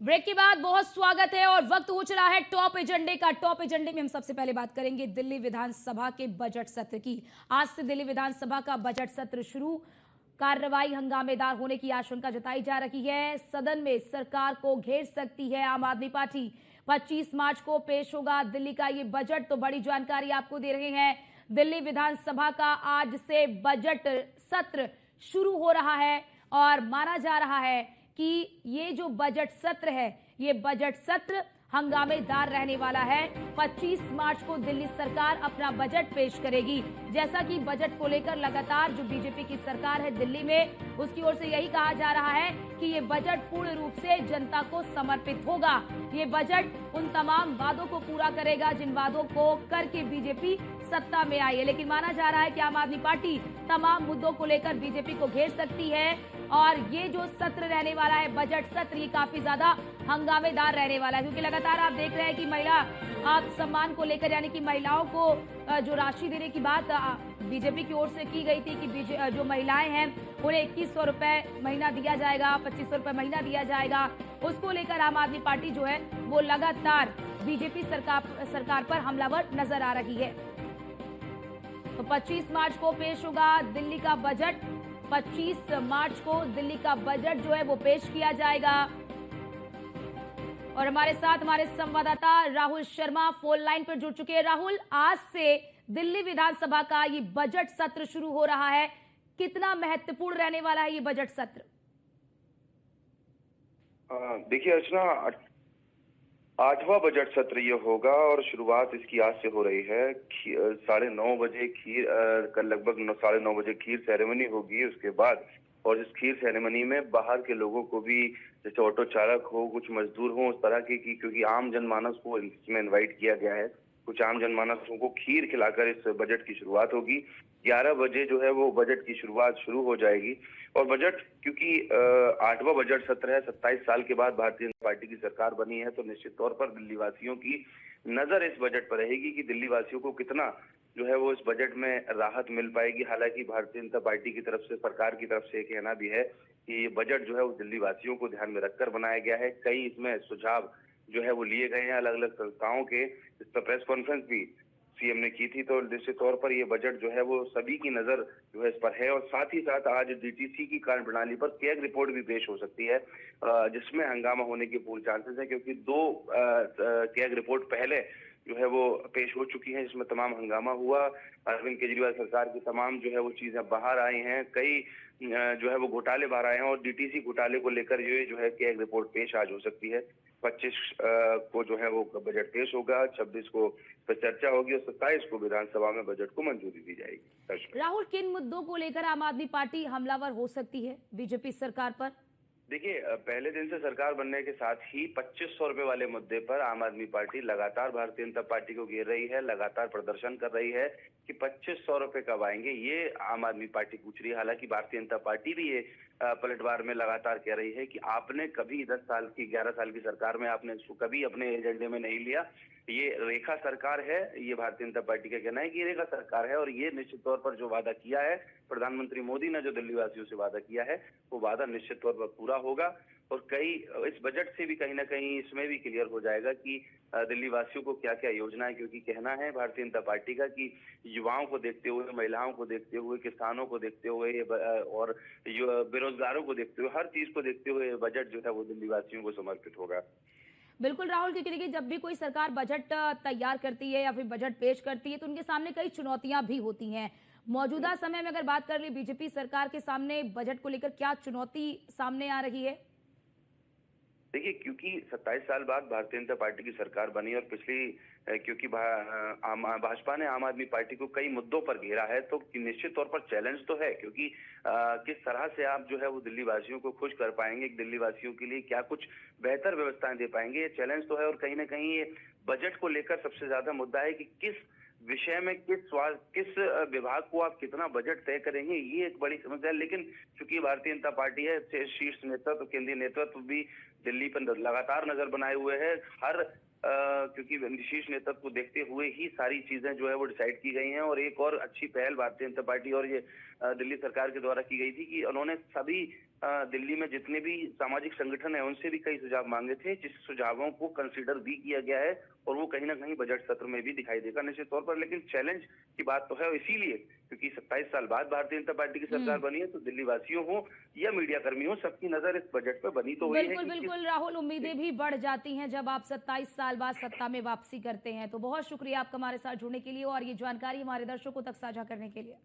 Break के बाद बहुत स्वागत है और वक्त हो चला है टॉप एजेंडे का। टॉप एजेंडे में हम सबसे पहले बात करेंगे दिल्ली विधानसभा के बजट सत्र की। आज से दिल्ली विधानसभा का बजट सत्र शुरू। कार्रवाई हंगामेदार होने की आशंका जताई जा रही है। सदन में सरकार को घेर सकती है आम आदमी पार्टी। 25 मार्च को पेश होगा दिल्ली का ये बजट। तो बड़ी जानकारी आपको दे रहे हैं। दिल्ली विधानसभा का आज से बजट सत्र शुरू हो रहा है और माना जा रहा है कि ये जो बजट सत्र है, ये बजट सत्र हंगामेदार रहने वाला है। 25 मार्च को दिल्ली सरकार अपना बजट पेश करेगी। जैसा कि बजट को लेकर लगातार जो बीजेपी की सरकार है दिल्ली में, उसकी ओर से यही कहा जा रहा है कि ये बजट पूर्ण रूप से जनता को समर्पित होगा। ये बजट उन तमाम वादों को पूरा करेगा जिन वादों को करके बीजेपी सत्ता में आई है। लेकिन माना जा रहा है कि आम आदमी पार्टी तमाम मुद्दों को लेकर बीजेपी को घेर सकती है और ये जो सत्र रहने वाला है, बजट सत्र, ये काफी ज्यादा हंगामेदार रहने वाला है। क्योंकि लगातार आप देख रहे हैं कि महिला सम्मान को लेकर, यानी कि महिलाओं को जो राशि देने की बात बीजेपी की ओर से की गई थी कि जो महिलाएं हैं उन्हें 2100 रुपए महीना दिया जाएगा, 2500 रुपए महीना दिया जाएगा। उसको लेकर आम आदमी पार्टी जो है वो लगातार बीजेपी सरकार पर हमलावर नजर आ रही है। तो 25 मार्च को पेश होगा दिल्ली का बजट। 25 मार्च को दिल्ली का बजट जो है वो पेश किया जाएगा। और हमारे साथ हमारे संवाददाता राहुल शर्मा फोन लाइन पर जुड़ चुके हैं। राहुल, आज से दिल्ली विधानसभा का ये बजट सत्र शुरू हो रहा है। कितना महत्वपूर्ण रहने वाला है ये बजट सत्र? देखिए अर्चना, 8वां बजट सत्र ये होगा और शुरुआत इसकी आज से हो रही है। 9:30 बजे कल लगभग 9:30 बजे खीर सेरेमनी होगी। उसके बाद और इस खीर सेरेमनी में बाहर के लोगों को भी, जैसे ऑटो चालक हो, कुछ मजदूर हो, उस तरह की क्योंकि आम जनमानस को इसमें इनवाइट किया गया है। कुछ आम जनमानसों को खीर खिलाकर इस बजट की शुरुआत होगी। 11 बजे जो है वो बजट की शुरुआत शुरू हो जाएगी। और बजट, क्योंकि 8वां बजट सत्र है, 27 साल के बाद भारतीय जनता पार्टी की सरकार बनी है, तो निश्चित तौर पर दिल्ली वासियों की नजर इस बजट पर रहेगी कि दिल्ली वासियों को कितना जो है वो इस बजट में राहत मिल पाएगी। हालांकि भारतीय जनता पार्टी की तरफ से, सरकार की तरफ से कहना भी है कि ये बजट जो है वो दिल्ली वासियों को ध्यान में रखकर बनाया गया है। कई इसमें सुझाव जो है वो लिए गए हैं अलग अलग संस्थाओं के। इस पर प्रेस कॉन्फ्रेंस भी सीएम ने की थी। तो निश्चित तौर पर ये बजट जो है वो सभी की नजर जो है इस पर है। और साथ ही साथ आज डीटीसी की कार्य प्रणाली पर कैग रिपोर्ट भी पेश हो सकती है, जिसमें हंगामा होने के पूरे चांसेस है, क्योंकि 2 कैग रिपोर्ट पहले जो है वो पेश हो चुकी है, जिसमें तमाम हंगामा हुआ। अरविंद केजरीवाल सरकार की तमाम जो है वो चीजें बाहर आई हैं। कई जो है वो घोटाले बाहर आए हैं और डीटीसी घोटाले को लेकर ये जो है कैग रिपोर्ट पेश आज हो सकती है। 25 को जो है वो बजट पेश होगा, 26 को इस पर चर्चा होगी और 27 को विधानसभा में बजट को मंजूरी दी जाएगी। राहुल, किन मुद्दों को लेकर आम आदमी पार्टी हमलावर हो सकती है बीजेपी सरकार पर? देखिए, पहले दिन से सरकार बनने के साथ ही 2500 रुपए वाले मुद्दे पर आम आदमी पार्टी लगातार भारतीय जनता पार्टी को घेर रही है, लगातार प्रदर्शन कर रही है कि 2500 रुपए कब आएंगे, ये आम आदमी पार्टी पूछ रही है। हालांकि भारतीय जनता पार्टी भी ये पलटवार में लगातार कह रही है कि आपने कभी 11 साल की सरकार में आपने इसको कभी अपने एजेंडे में नहीं लिया। ये रेखा सरकार है, ये भारतीय जनता पार्टी का कहना है कि ये रेखा सरकार है। और ये निश्चित तौर पर जो वादा किया है प्रधानमंत्री मोदी ने, जो दिल्ली वासियों से वादा किया है, वो वादा निश्चित तौर पर पूरा होगा। और कई इस बजट से भी कहीं ना कहीं इसमें भी क्लियर हो जाएगा कि दिल्ली वासियों को क्या क्या योजना है। क्योंकि कहना है भारतीय जनता पार्टी का कि युवाओं को देखते हुए, महिलाओं को देखते हुए, किसानों को देखते हुए और बेरोजगारों को देखते हुए, हर चीज को देखते हुए बजट जो है वो दिल्ली वासियों को समर्पित होगा। बिल्कुल राहुल, क्योंकि देखिए जब भी कोई सरकार बजट तैयार करती है या फिर बजट पेश करती है तो उनके सामने कई चुनौतियां भी होती हैं। मौजूदा समय में अगर बात कर ले बीजेपी सरकार के सामने बजट को लेकर क्या चुनौती सामने आ रही है? देखिए, क्योंकि 27 साल बाद भारतीय जनता पार्टी की सरकार बनी और क्योंकि भाजपा ने आम आदमी पार्टी को कई मुद्दों पर घेरा है, तो निश्चित तौर पर चैलेंज तो है। क्योंकि किस तरह से आप जो है वो दिल्ली वासियों को खुश कर पाएंगे, दिल्ली वासियों के लिए क्या कुछ बेहतर व्यवस्थाएं दे पाएंगे, ये चैलेंज तो है। और कहीं ना कहीं ये बजट को लेकर सबसे ज्यादा मुद्दा है कि किस विषय में, किस विभाग को आप कितना बजट तय करेंगे, ये एक बड़ी समस्या है। लेकिन चूंकि भारतीय जनता पार्टी है, शीर्ष नेतृत्व, केंद्रीय नेतृत्व भी दिल्ली पर लगातार नजर बनाए हुए है। क्योंकि शीर्ष नेतृत्व को देखते हुए ही सारी चीजें जो है वो डिसाइड की गई हैं। और एक और अच्छी पहल भारतीय जनता पार्टी और ये दिल्ली सरकार के द्वारा की गई थी कि उन्होंने सभी दिल्ली में जितने भी सामाजिक संगठन है उनसे भी कई सुझाव मांगे थे, जिस सुझावों को कंसीडर भी किया गया है और वो कहीं ना कहीं बजट सत्र में भी दिखाई देगा निश्चित तौर पर। लेकिन चैलेंज की बात तो है, और इसीलिए क्योंकि 27 साल बाद भारतीय जनता पार्टी की सरकार बनी है, तो दिल्ली वासियों हो या मीडिया कर्मी हो, सबकी नजर इस बजट पर बनी तो हुई है बिल्कुल कि बिल्कुल राहुल, उम्मीदें भी बढ़ जाती हैं जब आप 27 साल बाद सत्ता में वापसी करते हैं। तो बहुत शुक्रिया आपका हमारे साथ जुड़ने के लिए और ये जानकारी हमारे दर्शकों तक साझा करने के लिए।